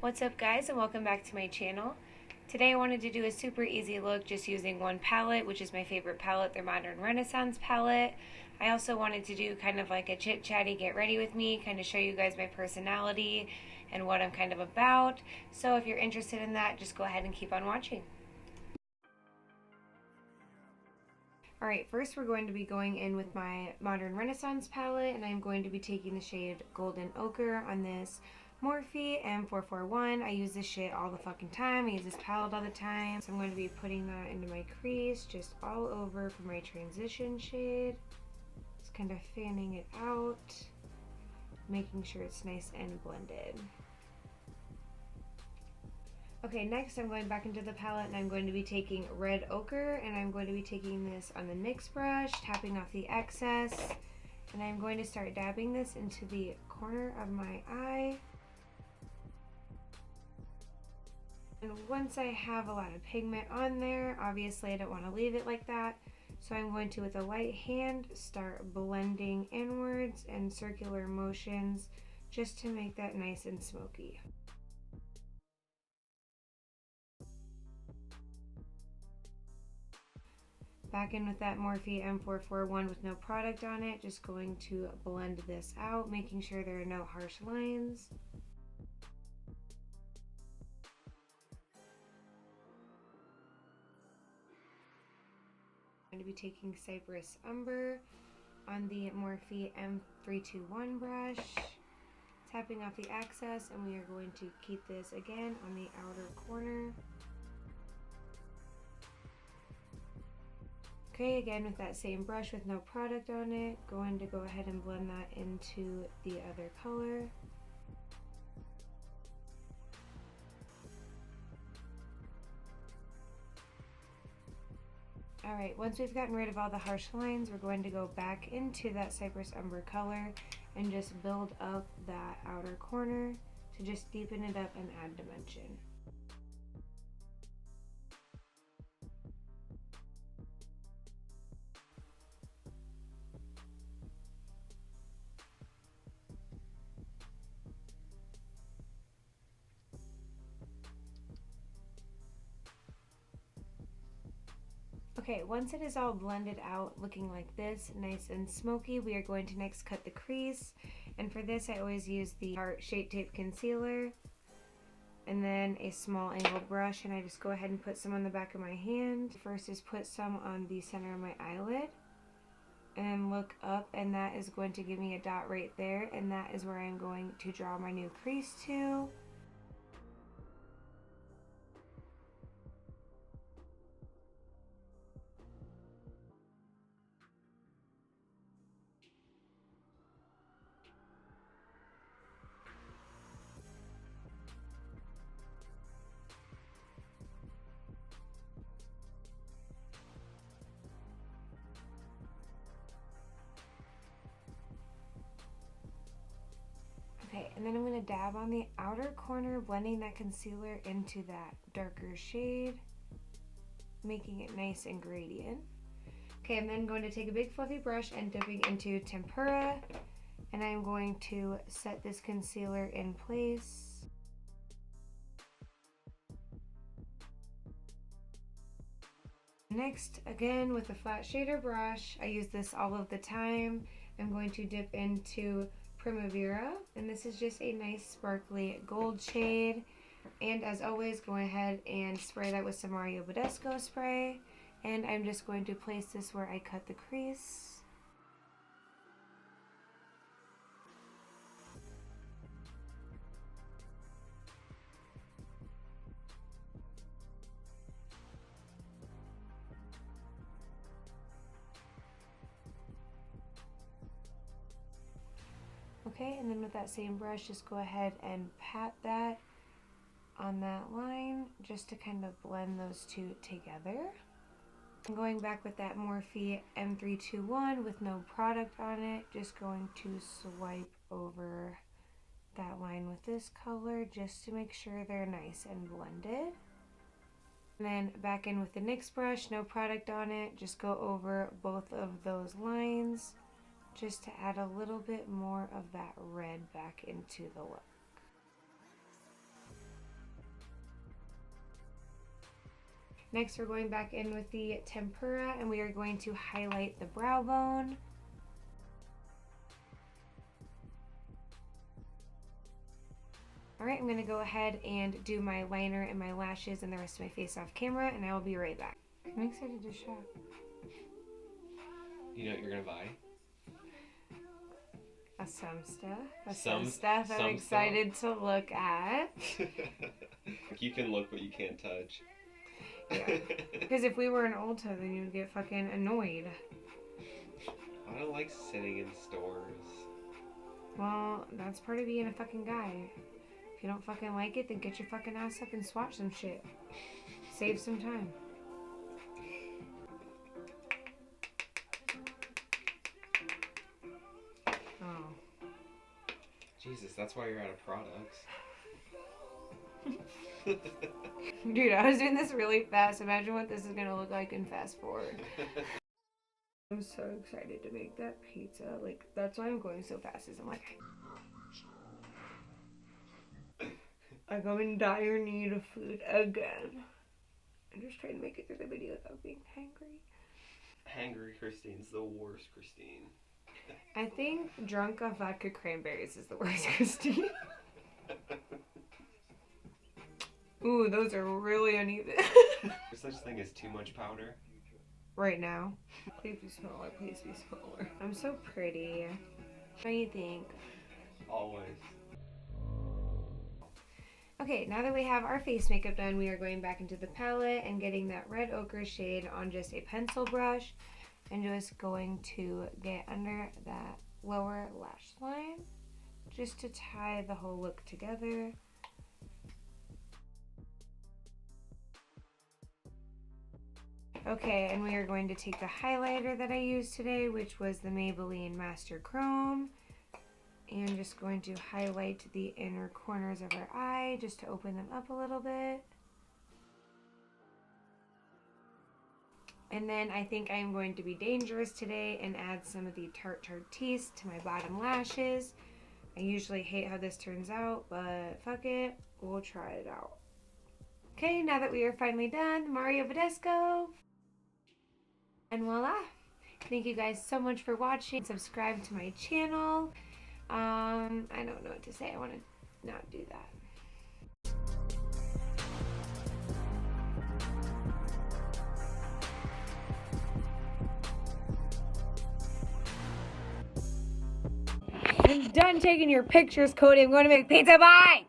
What's up guys, and welcome back to my channel. Today I wanted to do a super easy look just using one palette, which is my favorite palette, their Modern Renaissance palette. I also wanted to do kind of like a chit chatty get ready with me, kind of show you guys my personality and what I'm kind of about. So if you're interested in that, just go ahead and keep on watching. Alright, first we're going to be going in with my Modern Renaissance palette, and I'm going to be taking the shade Golden Ochre on this Morphe M441. I use this shit all the fucking time. I use this palette all the time. So I'm going to be putting that into my crease just all over for my transition shade. Just kind of fanning it out, making sure it's nice and blended. Okay, next I'm going back into the palette and I'm going to be taking Red Ochre, and I'm going to be taking this on the NYX brush, tapping off the excess, and I'm going to start dabbing this into the corner of my eye. And once I have a lot of pigment on there, obviously I don't want to leave it like that, so I'm going to, with a light hand, start blending inwards and circular motions just to make that nice and smoky. Back in with that Morphe M441 with no product on it, just going to blend this out, making sure there are no harsh lines. I'm going to be taking Cypress Umber on the Morphe M321 brush, tapping off the excess, and we are going to keep this again on the outer corner. Okay, again with that same brush with no product on it, going to go ahead and blend that into the other color. Alright, once we've gotten rid of all the harsh lines, we're going to go back into that Cypress Umber color and just build up that outer corner to just deepen it up and add dimension. Okay, once it is all blended out looking like this, nice and smoky, we are going to next cut the crease. And for this I always use the Tarte Shape Tape Concealer and then a small angled brush, and I just go ahead and put some on the back of my hand. First is put some on the center of my eyelid and look up, and that is going to give me a dot right there, and that is where I'm going to draw my new crease to. Okay, and then I'm going to dab on the outer corner, blending that concealer into that darker shade, making it nice and gradient. Okay, I'm then going to take a big fluffy brush and dipping into Tempera, and I'm going to set this concealer in place. Next, again with a flat shader brush, I use this all of the time, I'm going to dip into Primavera, and this is just a nice sparkly gold shade. And as always, go ahead and spray that with some Mario Badescu spray, and I'm just going to place this where I cut the crease. Okay, and then with that same brush, just go ahead and pat that on that line just to kind of blend those two together. I'm going back with that Morphe M321 with no product on it, just going to swipe over that line with this color just to make sure they're nice and blended. And then back in with the NYX brush, no product on it, just go over both of those lines just to add a little bit more of that red back into the look. Next, we're going back in with the tempura, and we are going to highlight the brow bone. All right, I'm gonna go ahead and do my liner and my lashes and the rest of my face off camera, and I will be right back. I'm excited to shop. You know what you're gonna buy? Some stuff I'm excited to look at. You can look, but you can't touch. Yeah. Because if we were in Ulta, then you'd get fucking annoyed. I don't like sitting in stores. Well, that's part of being a fucking guy. If you don't fucking like it, then get your fucking ass up and swatch some shit. Save some time. Oh. Jesus, that's why you're out of products. Dude, I was doing this really fast. Imagine what this is gonna look like in fast forward. I'm so excited to make that pizza. Like, that's why I'm going so fast, is I'm like, I'm in dire need of food again. I'm just trying to make it through the video without being hangry. Hangry Christine's the worst Christine. I think drunk off vodka cranberries is the worst Christine. Ooh, those are really uneven. There's such thing as too much powder. Right now. Please be smaller, please be smaller. I'm so pretty. What do you think? Always. Okay, now that we have our face makeup done, we are going back into the palette and getting that red ochre shade on just a pencil brush and just going to get under that lower lash line just to tie the whole look together. Okay, and we are going to take the highlighter that I used today, which was the Maybelline Master Chrome, and just going to highlight the inner corners of our eye just to open them up a little bit. And then I think I'm going to be dangerous today and add some of the Tarte Tarteiste to my bottom lashes. I usually hate how this turns out, but fuck it, we'll try it out. Okay, now that we are finally done, Mario Badescu. And voila! Thank you guys so much for watching. Subscribe to my channel. I don't know what to say. I want to not do that. I'm done taking your pictures, Cody. I'm going to make pizza. Bye!